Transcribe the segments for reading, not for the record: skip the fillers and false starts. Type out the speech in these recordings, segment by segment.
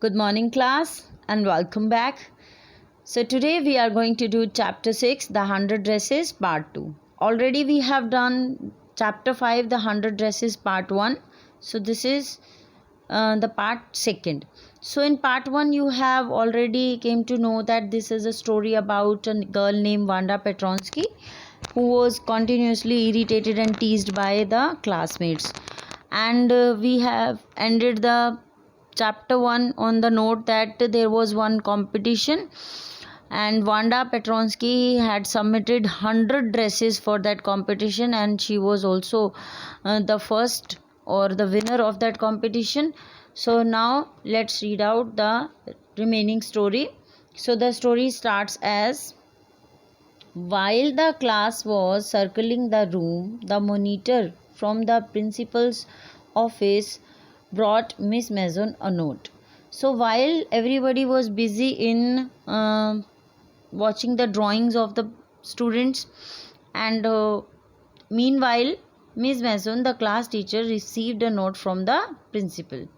Good morning, class, and welcome back. So, today we are going to do chapter 6, The 100 Dresses, part 2. Already we have done chapter 5, The 100 Dresses, part 1. So, this is the part 2nd. So, in part 1, you have already came to know that this is a story about a girl named Wanda Petronsky who was continuously irritated and teased by the classmates. And we have ended the chapter 1 on the note that there was one competition and Wanda Petronsky had submitted 100 dresses for that competition, and she was also the first or the winner of that competition. So now let's read out the remaining story. So the story starts as: while the class was circling the room, the monitor from the principal's office brought Miss Mason a note. So while everybody was busy in watching the drawings of the students, and meanwhile Miss Mason, the class teacher, received a note from the principal.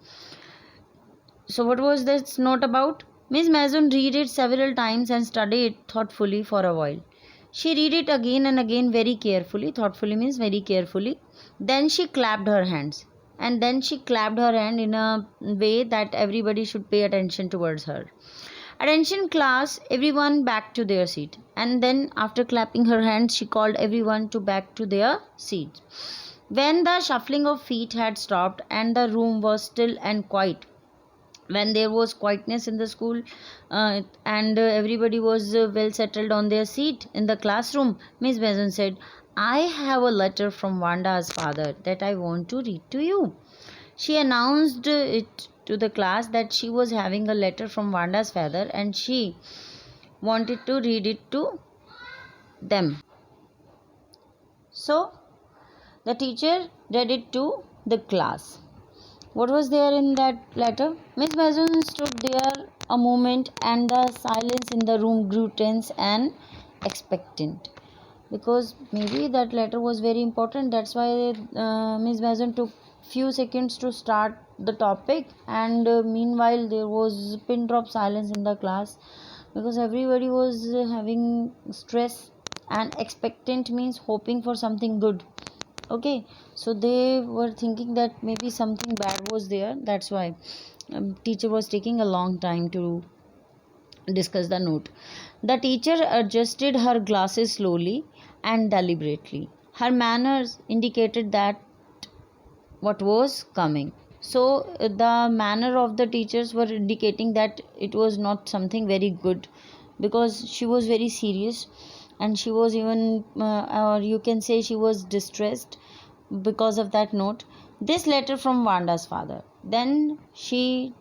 So what was this note about? Miss Mason read it several times and studied it thoughtfully for a while. She read it again and again very carefully. Thoughtfully means very carefully. Then she clapped her hands. And then she clapped her hand in a way that everybody should pay attention towards her. Attention class, everyone back to their seat. And then after clapping her hands, she called everyone to back to their seats. When the shuffling of feet had stopped and the room was still and quiet, when there was quietness in the school and everybody was well settled on their seat in the classroom, Miss Mason said, I have a letter from Wanda's father that I want to read to you. She announced it to the class that she was having a letter from Wanda's father and she wanted to read it to them. So the teacher read it to the class. What was there in that letter? Miss Mason stood there a moment and the silence in the room grew tense and expectant. Because maybe that letter was very important. That's why Miss Mason took few seconds to start the topic, and meanwhile there was pin drop silence in the class because everybody was having stress, and expectant means hoping for something good. Okay, so they were thinking that maybe something bad was there. That's why teacher was taking a long time to discuss the note. The teacher adjusted her glasses slowly and deliberately. Her manners indicated that what was coming. So the manner of the teachers were indicating that it was not something very good, because she was very serious and she was even or you can say she was distressed because of that note. This letter from Wanda's father. Then she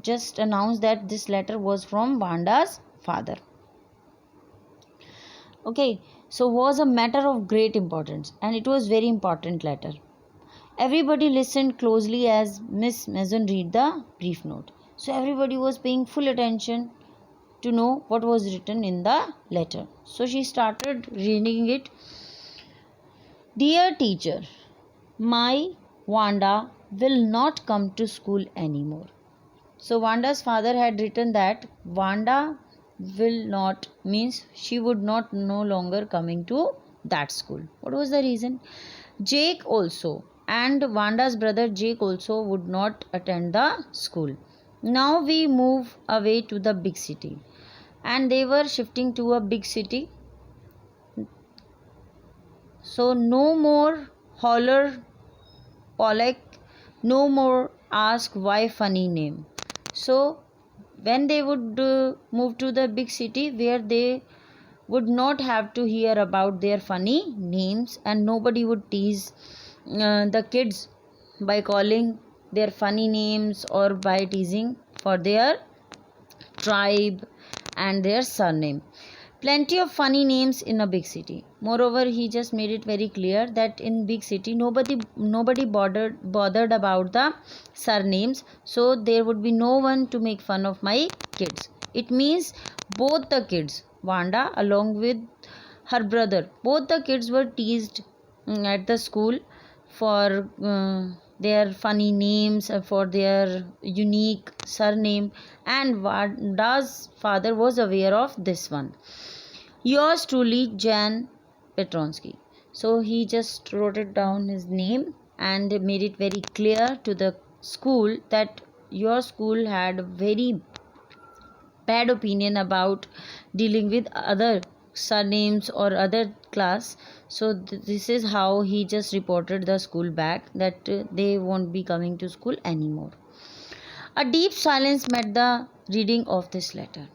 just announced that this letter was from Wanda's father. Okay, so was a matter of great importance, and it was very important letter. Everybody listened closely as Miss Mason read the brief note. So everybody was paying full attention to know what was written in the letter. So she started reading it. Dear teacher, my Wanda will not come to school anymore. So Wanda's father had written that Wanda will not means she would not no longer coming to that school. What was the reason? Jake also, and Wanda's brother Jake also would not attend the school. Now we move away to the big city, and they were shifting to a big city. So no more holler Pollock, no more ask why funny name. So when they would move to the big city where they would not have to hear about their funny names, and nobody would tease the kids by calling their funny names or by teasing for their tribe and their surname. Plenty of funny names in a big city. Moreover, he just made it very clear that in big city nobody bothered about the surnames, so there would be no one to make fun of my kids. It means both the kids, Wanda along with her brother, both the kids were teased at the school for their funny names, for their unique surname, and Vanda's father was aware of this one. Yours truly, Jan Petronsky. So he just wrote it down his name and made it very clear to the school that your school had a very bad opinion about dealing with other surnames or other class. So this is how he just reported the school back that they won't be coming to school anymore. A deep silence met the reading of this letter.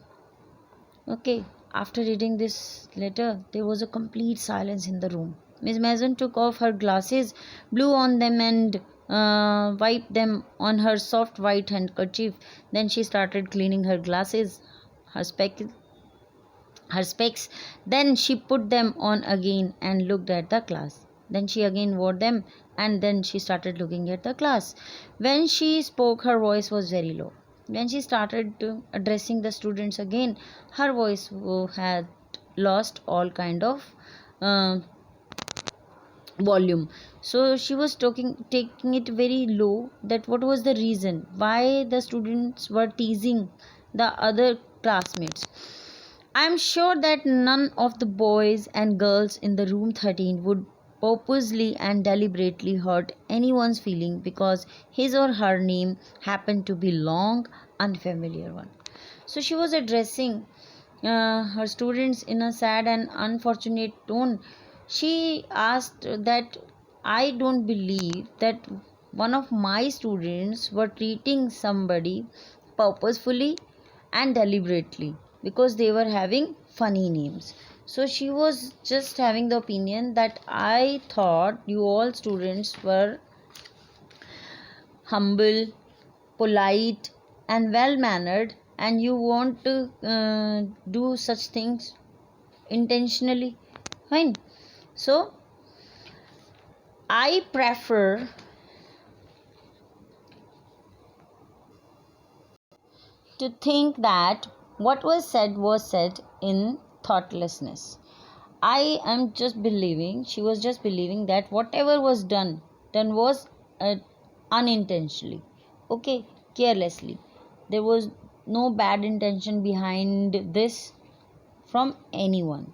Okay, after reading this letter, there was a complete silence in the room. Miss Mason took off her glasses, blew on them, and wiped them on her soft white handkerchief. Then she started cleaning her glasses, her specs. Then she put them on again and looked at the class. Then she again wore them, and then she started looking at the class. When she spoke, her voice was very low. When she started addressing the students again, her voice had lost all kind of uh, volume. So she was taking it very low. That what was the reason why the students were teasing the other classmates. I am sure that none of the boys and girls in the room 13 would purposely and deliberately hurt anyone's feeling because his or her name happened to be long, unfamiliar one. So she was addressing her students in a sad and unfortunate tone. She asked that I don't believe that one of my students were treating somebody purposefully and deliberately because they were having funny names. So she was just having the opinion that I thought you all students were humble, polite, and well mannered, and you want to do such things intentionally. Fine. So I prefer to think that what was said in thoughtlessness. I am just believing, she was just believing that whatever was done was unintentionally. Okay, carelessly. There was no bad intention behind this from anyone.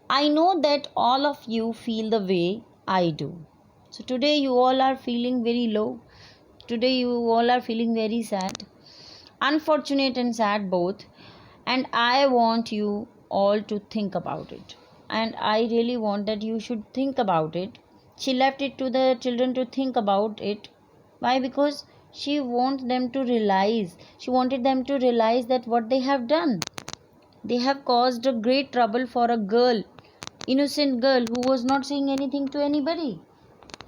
I know that all of you feel the way I do. So today you all are feeling very low. Today you all are feeling very sad. Unfortunate and sad both. And I want you all to think about it. And I really want that you should think about it. She left it to the children to think about it. Why? Because she wants them to realize, she wanted them to realize that what they have done. They have caused a great trouble for a girl, innocent girl who was not saying anything to anybody.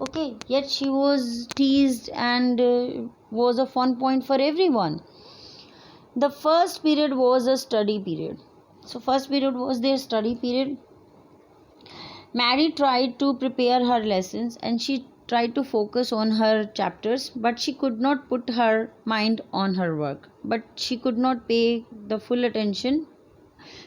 Okay, yet she was teased and was a fun point for everyone. The first period was a study period. So first period was their study period. Mary tried to prepare her lessons and she tried to focus on her chapters, but she could not put her mind on her work. But she could not pay the full attention.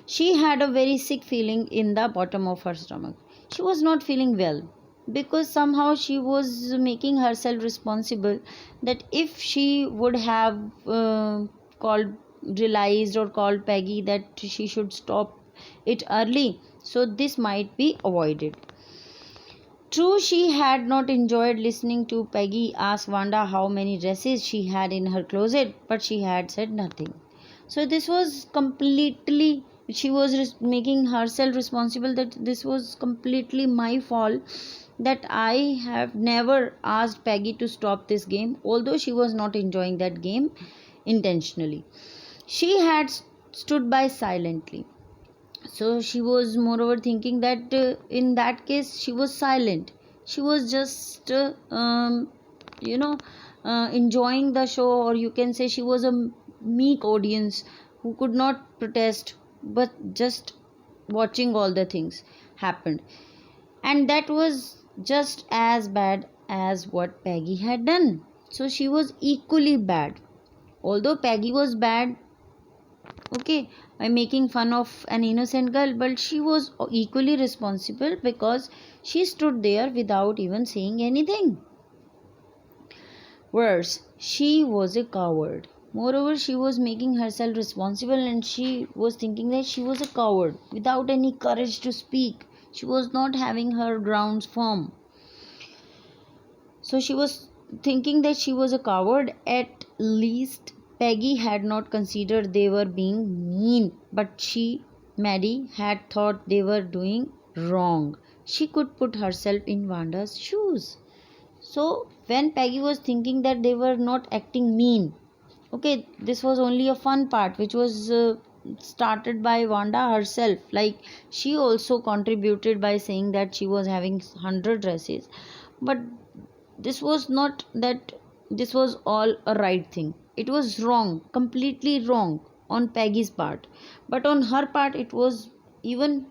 She had a very sick feeling in the bottom of her stomach. She was not feeling well because somehow she was making herself responsible that if she would have called, realized or called Peggy that she should stop it early, so this might be avoided. True, she had not enjoyed listening to Peggy ask Wanda how many dresses she had in her closet, but she had said nothing. So this was completely, she was making herself responsible that this was completely my fault, that I have never asked Peggy to stop this game, although she was not enjoying that game intentionally. She had stood by silently. So she was moreover thinking that in that case she was silent. She was just you know enjoying the show, or you can say she was a meek audience who could not protest but just watching all the things happened. And that was just as bad as what Peggy had done. So she was equally bad. Although Peggy was bad, okay, by making fun of an innocent girl, but she was equally responsible because she stood there without even saying anything. Worse, she was a coward. Moreover, she was making herself responsible and she was thinking that she was a coward without any courage to speak. She was not having her grounds firm. So she was thinking that she was a coward. At least Peggy had not considered they were being mean, but Maddie, had thought they were doing wrong. She could put herself in Wanda's shoes. So when Peggy was thinking that they were not acting mean, okay, this was only a fun part which was started by Wanda herself. Like, she also contributed by saying that she was having 100 dresses, but this was not that this was all a right thing. It was wrong, completely wrong on Peggy's part, but on her part it was even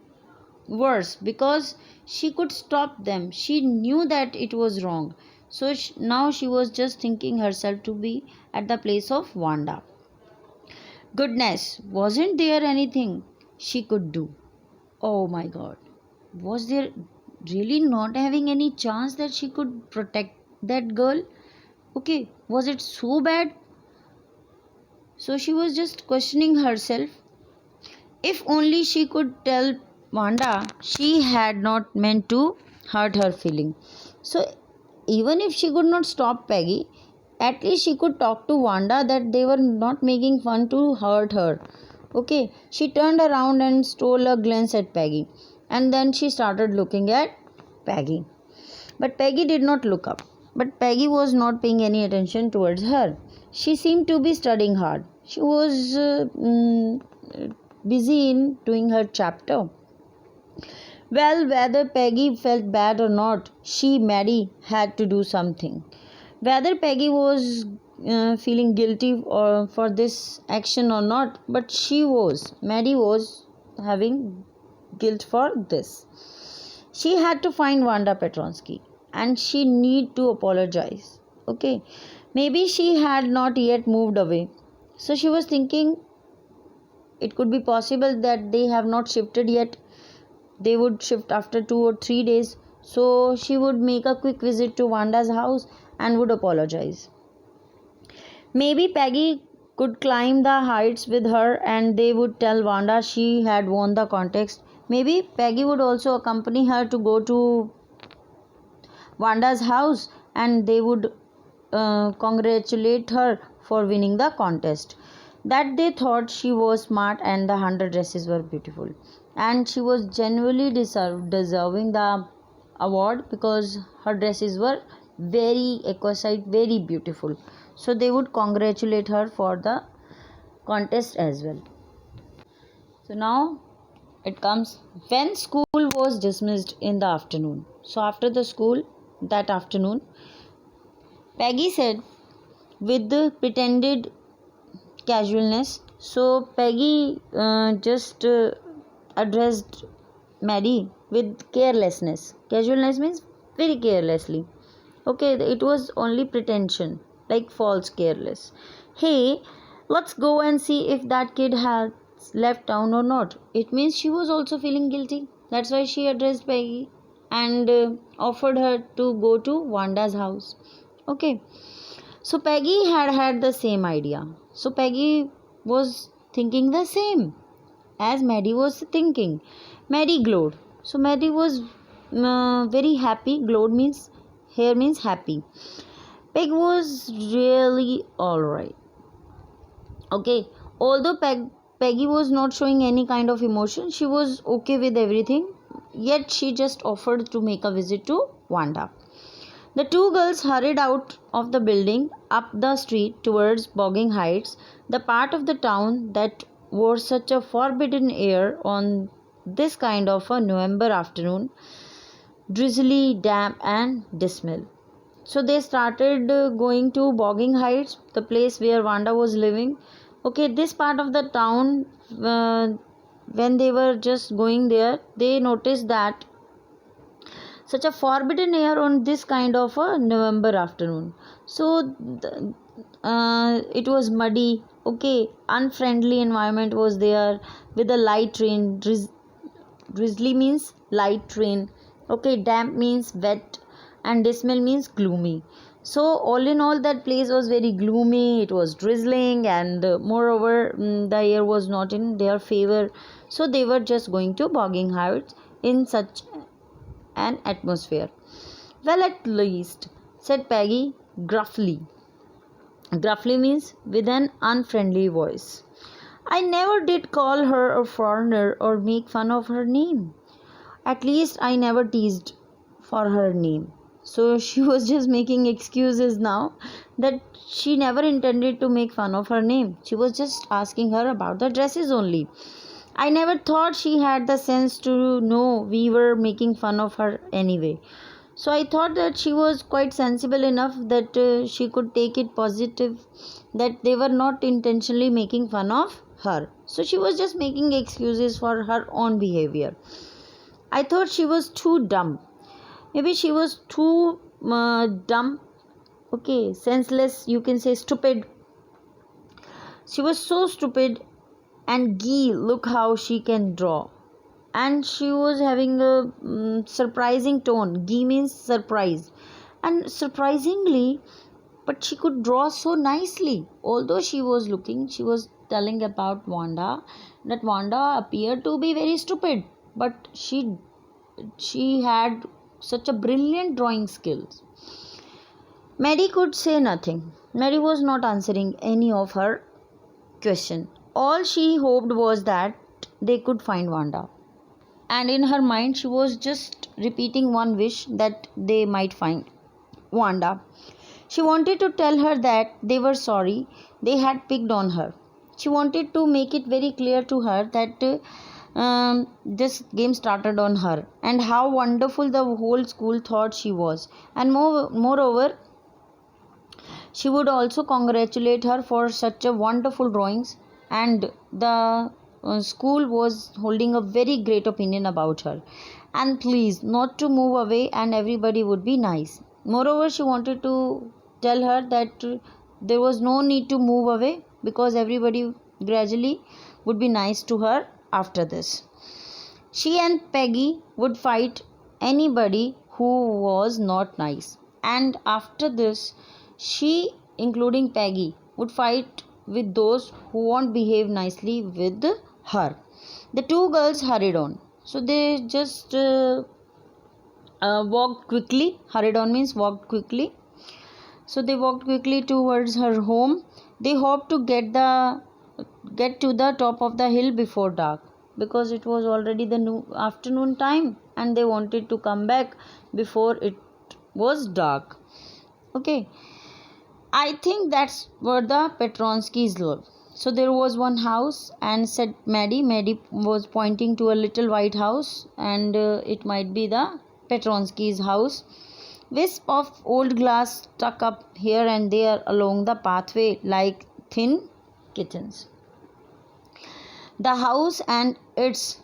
worse because she could stop them. She knew that it was wrong. So now she was just thinking herself to be at the place of Wanda. Goodness, wasn't there anything she could do? Oh my god. Was there really not having any chance that she could protect that girl? Okay, was it so bad? So she was just questioning herself. If only she could tell Wanda she had not meant to hurt her feeling. So even if she could not stop Peggy, at least she could talk to Wanda that they were not making fun to hurt her. Okay, she turned around and stole a glance at Peggy, and then she started looking at Peggy. But Peggy did not look up. But Peggy was not paying any attention towards her. She seemed to be studying hard. She was busy in doing her chapter. Well, whether Peggy felt bad or not, Maddie, had to do something. Whether Peggy was feeling guilty for this action or not, but Maddie was having guilt for this. She had to find Wanda Petronsky and she need to apologize. Okay, maybe she had not yet moved away. So she was thinking it could be possible that they have not shifted yet. They would shift after 2 or 3 days. So she would make a quick visit to Wanda's house and would apologize. Maybe Peggy could climb the heights with her and they would tell Wanda she had won the contest. Maybe Peggy would also accompany her to go to Wanda's house and they would congratulate her for winning the contest. That they thought she was smart and the 100 dresses were beautiful. And she was genuinely deserving the award because her dresses were very exquisite, very beautiful. So they would congratulate her for the contest as well. So now it comes when school was dismissed in the afternoon. So after the school that afternoon, Peggy said with the pretended casualness. So Peggy just addressed Maddie with carelessness. Casualness means very carelessly. Okay, it was only pretension, like false careless. Hey, let's go and see if that kid has left town or not. It means she was also feeling guilty. That's why she addressed Peggy and offered her to go to Wanda's house. Okay, so Peggy had the same idea. So Peggy was thinking the same as Maddie was thinking. Maddie glowed. So Maddie was very happy. Glowed means here means happy. Peg was really alright. Okay, although Peggy was not showing any kind of emotion, she was okay with everything. Yet she just offered to make a visit to Wanda. The two girls hurried out of the building up the street towards Bogging Heights, the part of the town that wore such a forbidden air on this kind of a November afternoon, drizzly, damp, and dismal. So they started going to Bogging Heights, the place where Wanda was living. Okay, this part of the town, when they were just going there, they noticed that such a forbidden air on this kind of a November afternoon. So it was muddy. Okay, unfriendly environment was there with a light rain. Drizzly means light rain. Okay, damp means wet and dismal means gloomy. So all in all, that place was very gloomy, it was drizzling, and moreover, the air was not in their favor. So they were just going to bogging heights in such an atmosphere. Well, at least, said Peggy gruffly. Gruffly means with an unfriendly voice. I never did call her a foreigner or make fun of her name. At least I never teased for her name. So she was just making excuses now that she never intended to make fun of her name. She was just asking her about the dresses only. I never thought she had the sense to know we were making fun of her anyway. So I thought that she was quite sensible enough that she could take it positive, that they were not intentionally making fun of her. So she was just making excuses for her own behavior. I thought she was too dumb. Maybe she was too dumb. Okay, senseless, you can say stupid. She was so stupid. And Gee, look how she can draw. And she was having a surprising tone. Gee means surprise. And surprisingly, but she could draw so nicely. Although she was telling about Wanda, that Wanda appeared to be very stupid. But she had such a brilliant drawing skills. Maddie could say nothing. Maddie was not answering any of her question. All she hoped was that they could find Wanda. And in her mind, she was just repeating one wish, that they might find Wanda. She wanted to tell her that they were sorry they had picked on her. She wanted to make it very clear to her that this game started on her, and how wonderful the whole school thought she was. And moreover, she would also congratulate her for such a wonderful drawings, and the school was holding a very great opinion about her, and please not to move away and everybody would be nice. Moreover, she wanted to tell her that there was no need to move away because everybody gradually would be nice to her after this. She and Peggy would fight anybody who was not nice, and after this, she, including Peggy, would fight with those who won't behave nicely with her. The two girls hurried on. So they just walked quickly. Hurried on means walked quickly. So they walked quickly towards her home. They hoped to get to the top of the hill before dark, because it was already the afternoon time and they wanted to come back before it was dark. Okay, I think that's where the Petronskis live. So there was one house, and said Maddie. Maddie was pointing to a little white house, and it might be the Petronskis' house. Wisp of old glass stuck up here and there along the pathway like thin kittens. The house and its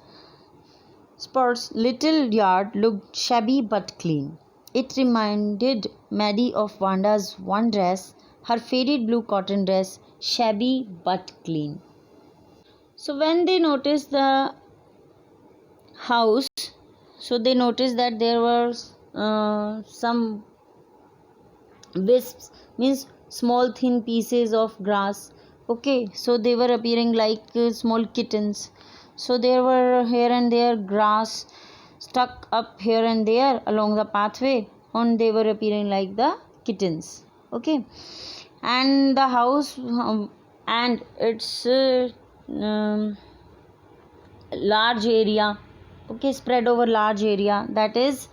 sparse little yard looked shabby but clean. It reminded Maddie of Wanda's one dress, her faded blue cotton dress, shabby but clean. So when they noticed the house, so they noticed that there were some wisps, means small thin pieces of grass. Okay, so they were appearing like small kittens. So there were here and there grass stuck up here and there along the pathway, and they were appearing like the kittens. Okay, and the house and its large area, okay, spread over large area, that is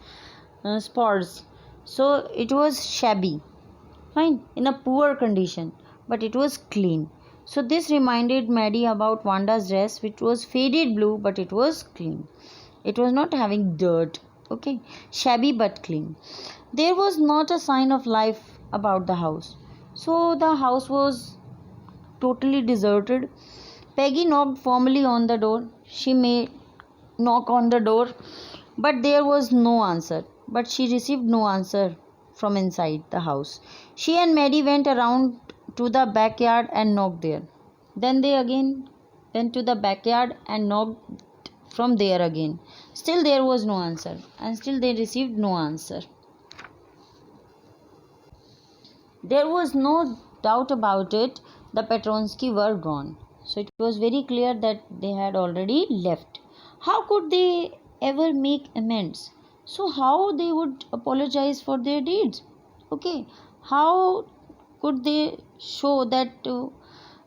spores. So it was shabby, fine, in a poor condition, but it was clean. So this reminded Maddie about Wanda's dress, which was faded blue, but it was clean. It was not having dirt. Okay, shabby but clean. There was not a sign of life about the house. So the house was totally deserted. Peggy knocked formally on the door. She made knock on the door, but there was no answer. But she received no answer from inside the house. She and Maddie went around to the backyard and knocked there. Then they again went to the backyard and knocked from there again. Still there was no answer, and still they received no answer. There was no doubt about it, the Petronsky were gone. So it was very clear that they had already left. How could they ever make amends? So how they would apologize for their deeds? Okay, how could they show that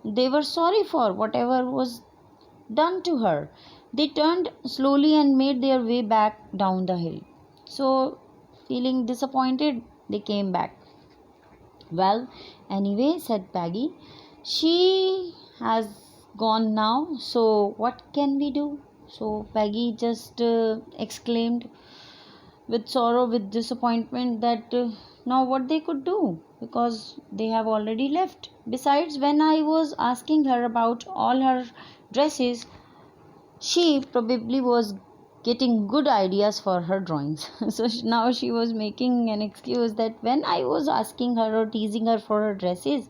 they were sorry for whatever was done to her? They turned slowly and made their way back down the hill. So, feeling disappointed, they came back. Well, anyway, said Peggy, she has gone now, so what can we do? So, Peggy just exclaimed with sorrow, with disappointment, that now what they could do, because they have already left. Besides, when I was asking her about all her dresses, she probably was getting good ideas for her drawings. So now she was making an excuse that when I was asking her or teasing her for her dresses,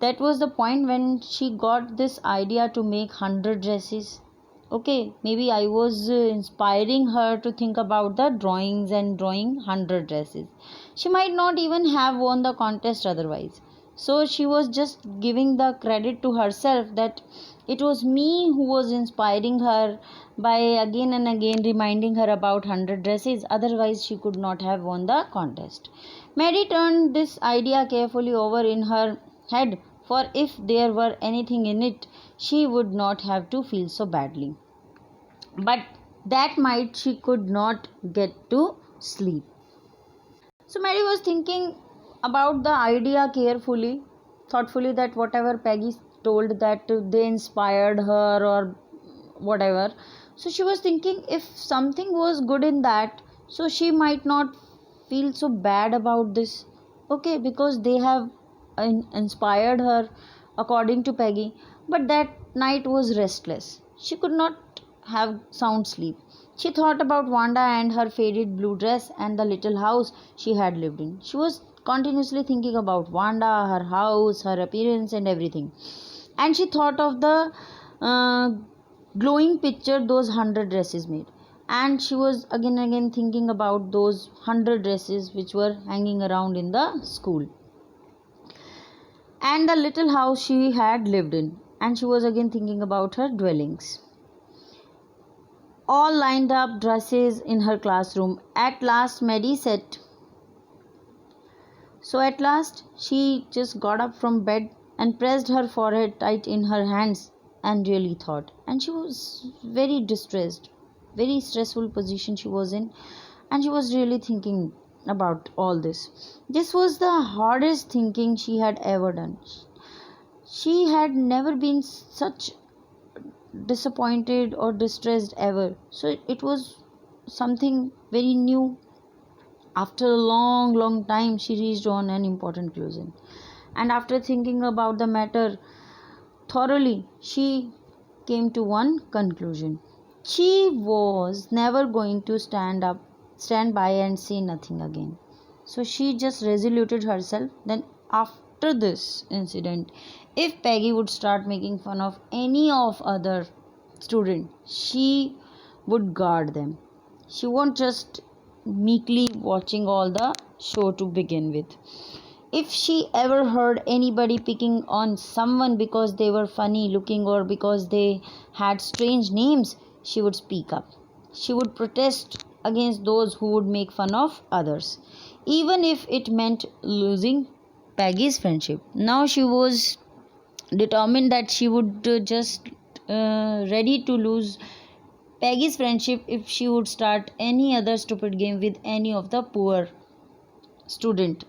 that was the point when she got this idea to make 100 dresses. Okay, maybe I was inspiring her to think about the drawings and drawing 100 dresses. She might not even have won the contest otherwise. So she was just giving the credit to herself that it was me who was inspiring her by again and again reminding her about 100 dresses. Otherwise, she could not have won the contest. Mary turned this idea carefully over in her head, for if there were anything in it, she would not have to feel so badly. But that night she could not get to sleep. So Mary was thinking about the idea carefully, thoughtfully, that whatever Peggy told, that they inspired her or whatever. So she was thinking if something was good in that, so she might not feel so bad about this. Okay, because they have inspired her according to Peggy. But that night was restless. She could not have sound sleep. She thought about Wanda and her faded blue dress and the little house she had lived in. She was continuously thinking about Wanda, her house, her appearance, and everything. And she thought of the uh, glowing picture those 100 dresses made. And she was again and again thinking about those 100 dresses which were hanging around in the school. And the little house she had lived in. And she was again thinking about her dwellings. All lined up dresses in her classroom. At last, Maddie said, so at last, she just got up from bed and pressed her forehead tight in her hands and really thought. And she was very distressed, very stressful position she was in. And she was really thinking about all this. This was the hardest thinking she had ever done. She had never been such disappointed or distressed ever. So it was something very new. After a long time, she reached on an important conclusion. And after thinking about the matter thoroughly, she came to one conclusion. She was never going to stand by and say nothing again. So she just resoluted herself. Then after this incident, if Peggy would start making fun of any of other student, she would guard them. She won't just meekly watching all the show to begin with. If she ever heard anybody picking on someone because they were funny looking or because they had strange names, she would speak up. She would protest against those who would make fun of others, even if it meant losing Peggy's friendship. Now she was determined that she would just ready to lose Peggy's friendship if she would start any other stupid game with any of the poor student.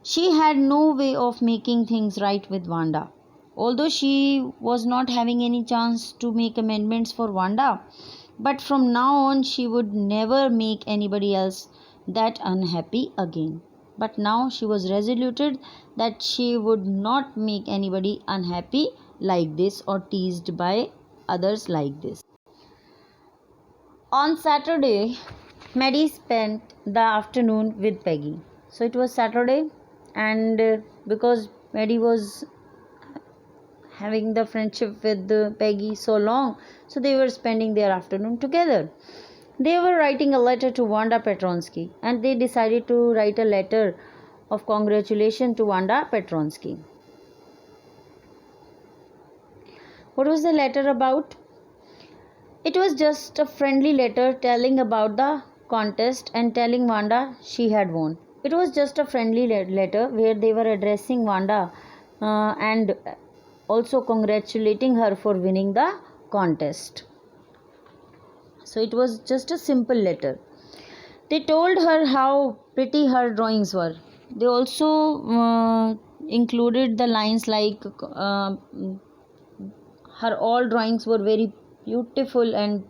She had no way of making things right with Wanda. Although she was not having any chance to make amendments for Wanda, but from now on she would never make anybody else that unhappy again. But now she was resoluted that she would not make anybody unhappy like this or teased by others like this. On Saturday, Maddie spent the afternoon with Peggy. So it was Saturday, and because Maddie was having the friendship with Peggy so long, so they were spending their afternoon together. They were writing a letter to Wanda Petronsky, and they decided to write a letter of congratulation to Wanda Petronsky. What was the letter about? It was just a friendly letter telling about the contest and telling Wanda she had won. It was just a friendly letter where they were addressing Wanda and also congratulating her for winning the contest. So it was just a simple letter. They told her how pretty her drawings were. They also included the lines like her all drawings were very beautiful, and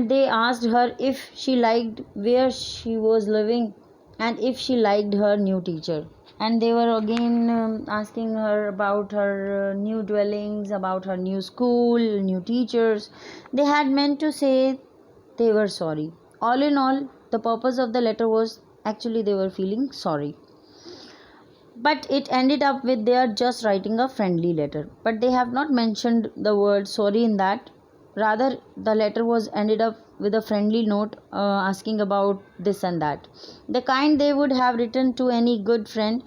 they asked her if she liked where she was living and if she liked her new teacher. And they were again asking her about her new dwellings, about her new school, new teachers. They had meant to say they were sorry. All in all, the purpose of the letter was actually they were feeling sorry. But it ended up with they are just writing a friendly letter. But they have not mentioned the word sorry in that. Rather, the letter was ended up with a friendly note asking about this and that. The kind they would have written to any good friend,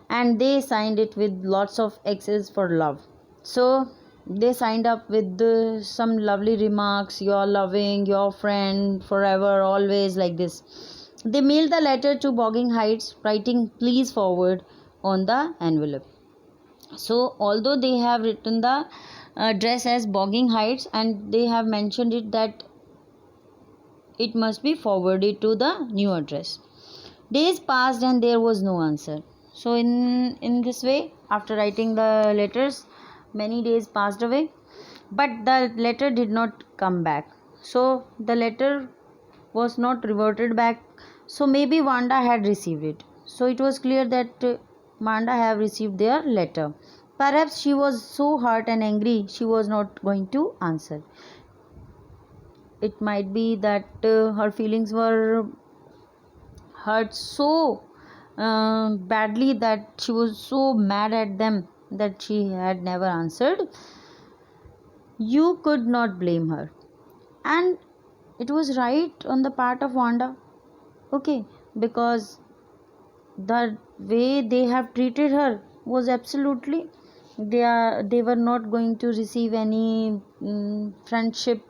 and they signed it with lots of X's for love. So they signed up with some lovely remarks, your loving, your friend, forever, always, like this. They mailed the letter to Bogging Heights, writing please forward on the envelope. So although they have written the address as Bogging Heights, and they have mentioned it that it must be forwarded to the new address. Days passed and there was no answer. So in this way, after writing the letters, many days passed away, but the letter did not come back. So the letter was not reverted back. So maybe Wanda had received it. So it was clear that Wanda have received their letter. Perhaps she was so hurt and angry she was not going to answer. It might be that her feelings were hurt so badly that she was so mad at them that she had never answered. You could not blame her. And it was right on the part of Wanda. Okay, because the way they have treated her was absolutely they were not going to receive any friendship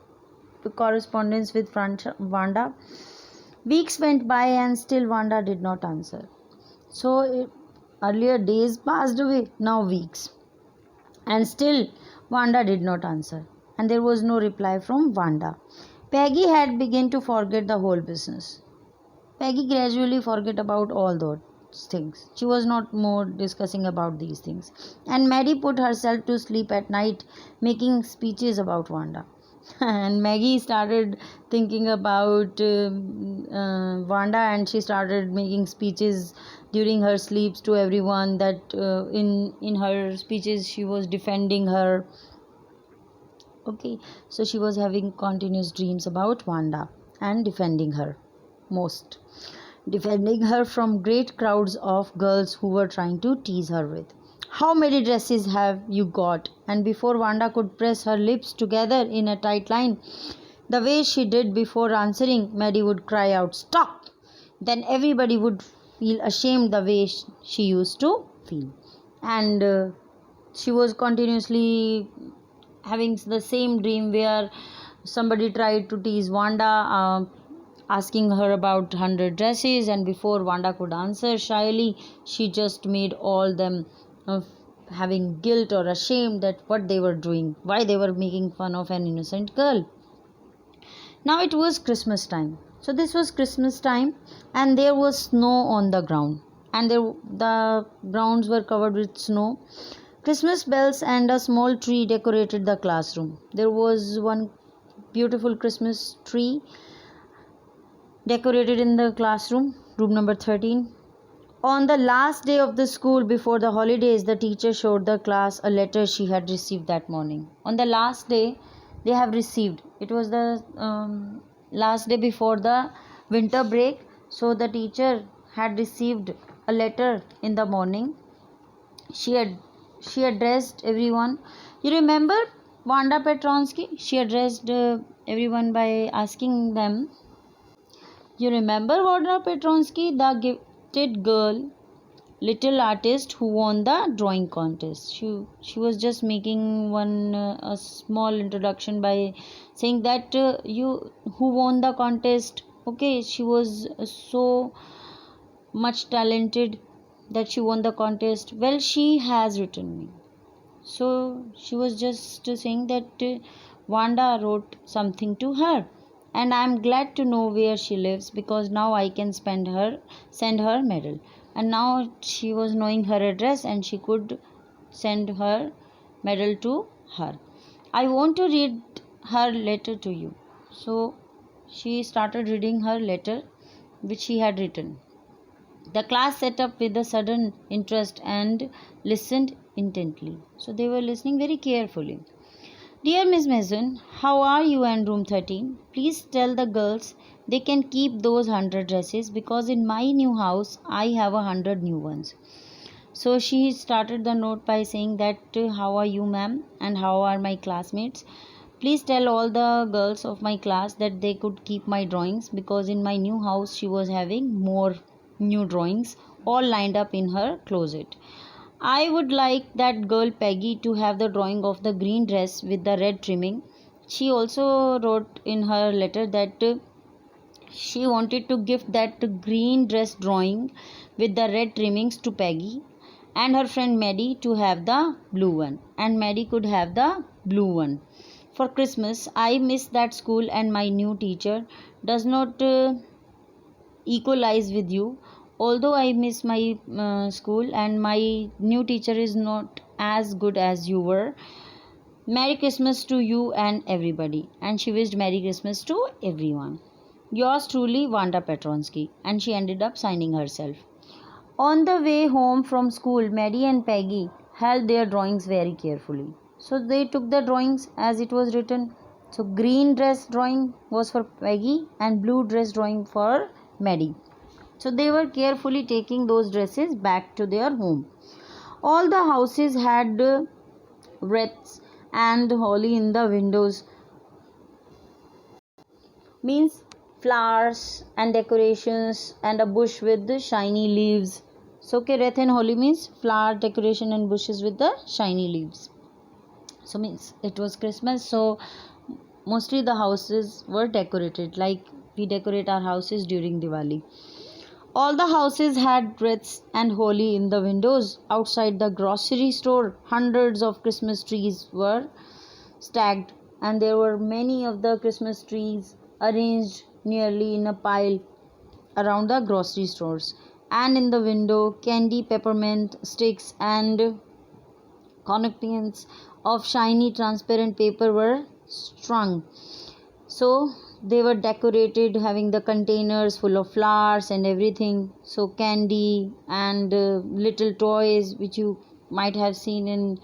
correspondence with Wanda. Weeks went by and still Wanda did not answer. So earlier days passed away, now weeks, and still Wanda did not answer, and there was no reply from Wanda. Peggy had begun to forget the whole business. Peggy gradually forget about all those things. She was not more discussing about these things. And Maddie put herself to sleep at night making speeches about Wanda. And Maggie started thinking about Wanda, and she started making speeches during her sleeps to everyone that in her speeches she was defending her. Okay, so she was having continuous dreams about Wanda and defending her most. Defending her from great crowds of girls who were trying to tease her with. How many dresses have you got? And before Wanda could press her lips together in a tight line, the way she did before answering, Maddie would cry out, "Stop!" Then everybody would feel ashamed the way she used to feel. And she was continuously having the same dream where somebody tried to tease Wanda, asking her about 100 dresses, and before Wanda could answer shyly, she just made all them having guilt or ashamed that what they were doing, why they were making fun of an innocent girl. Now it was Christmas time. So this was Christmas time, and there was snow on the ground, and the grounds were covered with snow. Christmas bells and a small tree decorated the classroom. There was one beautiful Christmas tree decorated in the classroom, room number 13. On the last day of the school before the holidays, the teacher showed the class a letter she had received that morning. On the last day, they have received. It was the last day before the winter break. So the teacher had received a letter in the morning. She addressed everyone. You remember Wanda Petronsky? She addressed everyone by asking them. You remember Wanda Petronsky, the gifted talented girl, little artist who won the drawing contest. She was just making one a small introduction by saying that you who won the contest. Okay, she was so much talented that she won the contest. Well, she has written me. So she was just saying that Wanda wrote something to her, and I'm glad to know where she lives because now I can send her medal. And now she was knowing her address and she could send her medal to her. I want to read her letter to you. So she started reading her letter which she had written. The class sat up with a sudden interest and listened intently. So they were listening very carefully. Dear Miss Mason, how are you and room 13? Please tell the girls they can keep those 100 dresses because in my new house I have 100 new ones. So she started the note by saying that how are you ma'am and how are my classmates? Please tell all the girls of my class that they could keep my drawings because in my new house she was having more new drawings all lined up in her closet. I would like that girl Peggy to have the drawing of the green dress with the red trimming. She also wrote in her letter that she wanted to gift that green dress drawing with the red trimmings to Peggy and her friend Maddie to have the blue one, and Maddie could have the blue one. For Christmas, I miss that school and my new teacher does not equalize with you. Although I miss my school and my new teacher is not as good as you were. Merry Christmas to you and everybody. And she wished Merry Christmas to everyone. Yours truly, Wanda Petronsky. And she ended up signing herself. On the way home from school, Maddie and Peggy held their drawings very carefully. So they took the drawings as it was written. So green dress drawing was for Peggy and blue dress drawing for Maddie. So they were carefully taking those dresses back to their home. All the houses had wreaths and holly in the windows. Means flowers and decorations and a bush with the shiny leaves. So okay, wreath and holly means flower decoration and bushes with the shiny leaves. So means it was Christmas, so mostly the houses were decorated like we decorate our houses during Diwali. All the houses had wreaths and holly in the windows. Outside the grocery store, hundreds of Christmas trees were stacked, and there were many of the Christmas trees arranged nearly in a pile around the grocery stores. And in the window, candy, peppermint sticks, and connections of shiny transparent paper were strung. So they were decorated having the containers full of flowers and everything, so candy and little toys which you might have seen in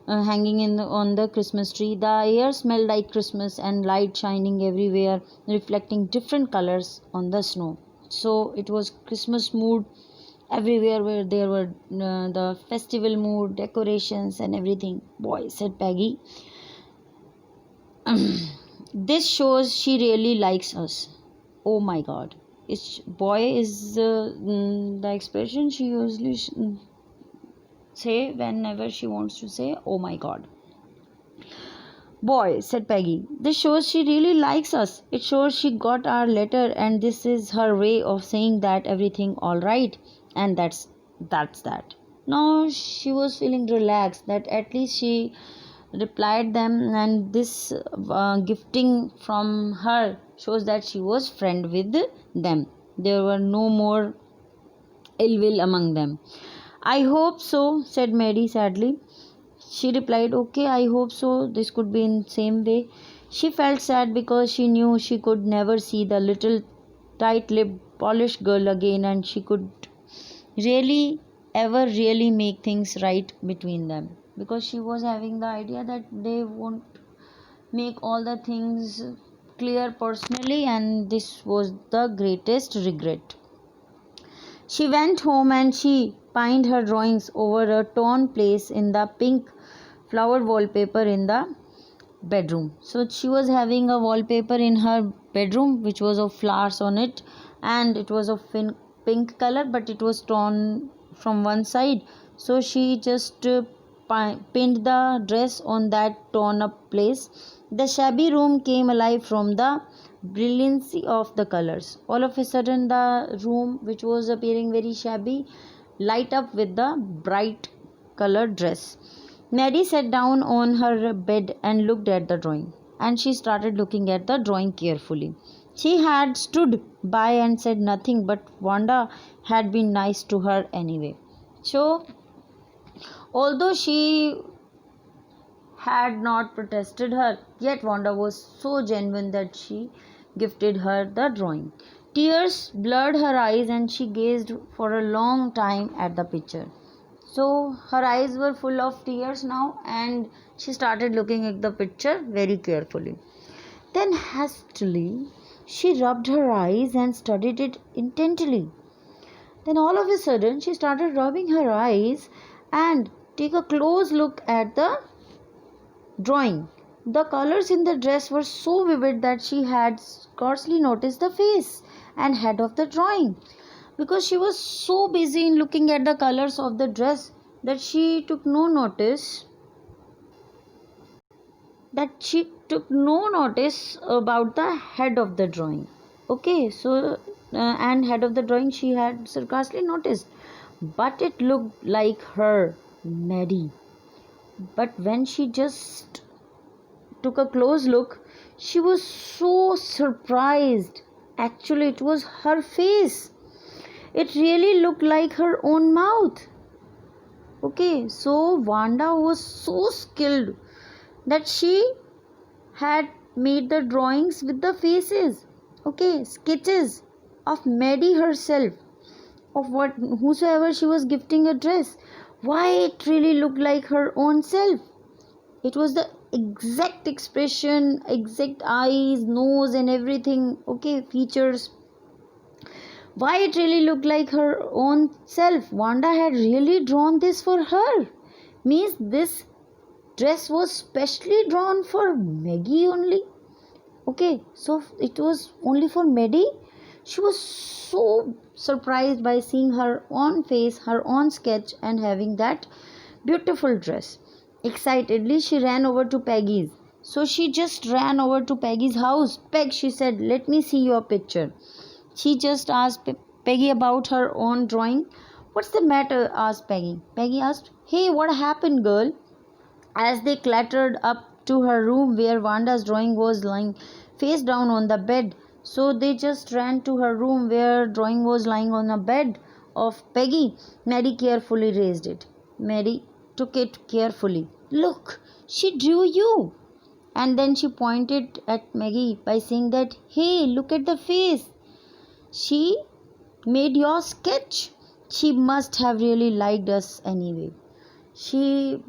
hanging on the Christmas tree. The air smelled like Christmas and light shining everywhere reflecting different colors on the snow. So it was Christmas mood everywhere where there were the festival mood, decorations and everything. Boy, said Peggy, this shows she really likes us. Oh my god. Boy is the expression she usually say whenever she wants to say oh my god. Boy, said Peggy, this shows she really likes us. It shows she got our letter and this is her way of saying that everything all right, and that's that. Now she was feeling relaxed that at least she replied them, and this gifting from her shows that she was friend with them. There were no more ill will among them. I hope so, said Mary sadly. She replied, okay, I hope so. This could be in same way. She felt sad because she knew she could never see the little tight-lipped, polished girl again, and she could really make things right between them, because she was having the idea that they won't make all the things clear personally, and this was the greatest regret. She went home and she pinned her drawings over a torn place in the pink flowered wallpaper in the bedroom. So she was having a wallpaper in her bedroom which was of flowers on it, and it was of pink color, but it was torn from one side. So she just pinned the dress on that torn up place. The shabby room came alive from the brilliancy of the colors. All of a sudden, the room, which was appearing very shabby, light up with the bright colored dress. Maddie sat down on her bed and looked at the drawing, and she started looking at the drawing carefully. She had stood by and said nothing, but Wanda had been nice to her anyway. So, although she had not protested her, yet Wanda was so genuine that she gifted her the drawing. Tears blurred her eyes and she gazed for a long time at the picture. So her eyes were full of tears now and she started looking at the picture very carefully. Then hastily she rubbed her eyes and studied it intently. Then all of a sudden she started rubbing her eyes and take a close look at the drawing. The colors in the dress were so vivid that she had scarcely noticed the face and head of the drawing, because she was so busy in looking at the colors of the dress that she took no notice about the head of the drawing. Okay, so and head of the drawing she had scarcely noticed, but it looked like her, Maddie. But when she just took a close look, she was so surprised. Actually, it was her face. It really looked like her own mouth. Okay, so Wanda was so skilled that she had made the drawings with the faces, okay, sketches of Maddie herself, of whosoever she was gifting a dress. Why it really looked like her own self. It was the exact expression, exact eyes, nose and everything, okay, features. Why it really looked like her own self. Wanda had really drawn this for her. Means this dress was specially drawn for Maggie only. Okay, so it was only for Maddie. She was so surprised by seeing her own face, her own sketch, and having that beautiful dress. Excitedly, she ran over to Peggy's. So she just ran over to Peggy's house. Peg, she said, let me see your picture. She just asked Peggy about her own drawing. What's the matter? Asked Peggy. Peggy asked, hey, what happened, girl? As they clattered up to her room where Wanda's drawing was lying face down on the bed. So they just ran to her room where drawing was lying on a bed of Peggy. Maddie carefully raised it. Maddie took it carefully. Look, she drew you. And then she pointed at Maggie by saying that, hey, look at the face. She made your sketch. She must have really liked us anyway. She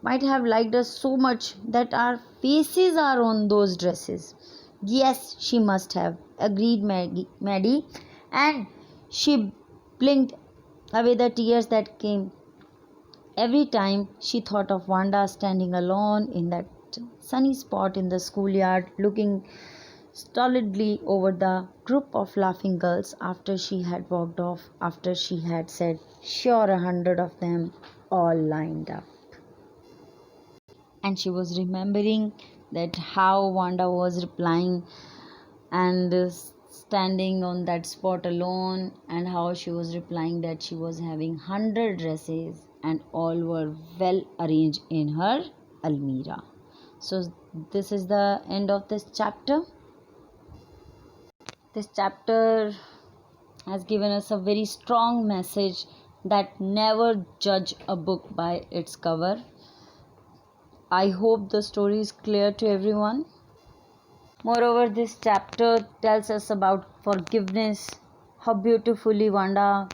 might have liked us so much that our faces are on those dresses. Yes, she must have, agreed Maddie, and she blinked away the tears that came every time she thought of Wanda standing alone in that sunny spot in the schoolyard, looking stolidly over the group of laughing girls after she had walked off, after she had said, sure, 100 of them all lined up. And she was remembering that how Wanda was replying and standing on that spot alone, and how she was replying that she was having 100 dresses and all were well arranged in her almirah. So this is the end of this chapter. This chapter has given us a very strong message that never judge a book by its cover. I hope the story is clear to everyone. Moreover, this chapter tells us about forgiveness, how beautifully Wanda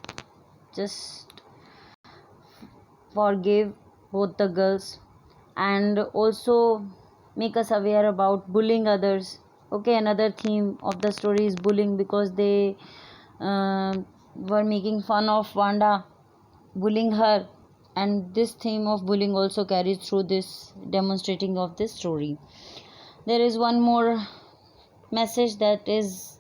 just forgave both the girls, and also make us aware about bullying others. Okay, another theme of the story is bullying, because they were making fun of Wanda, bullying her, and this theme of bullying also carries through this demonstrating of this story. There is one more message, that is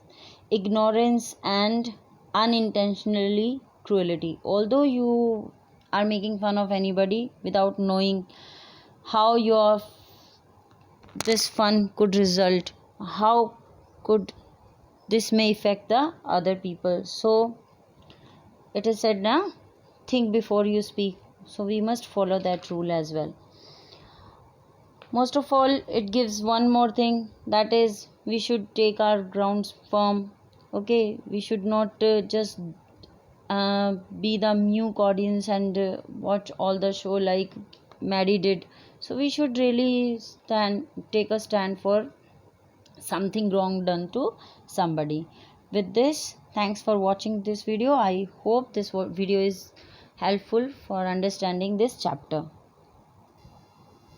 ignorance and unintentionally cruelty. Although you are making fun of anybody without knowing how your this fun could result, how could this may affect the other people. So it is said now, think before you speak. So we must follow that rule as well. Most of all, it gives one more thing, that is we should take our grounds firm. Okay, we should not just be the mute audience and watch all the show like Maddie did. So we should really take a stand for something wrong done to somebody. With this, thanks for watching this video. I hope this video is helpful for understanding this chapter.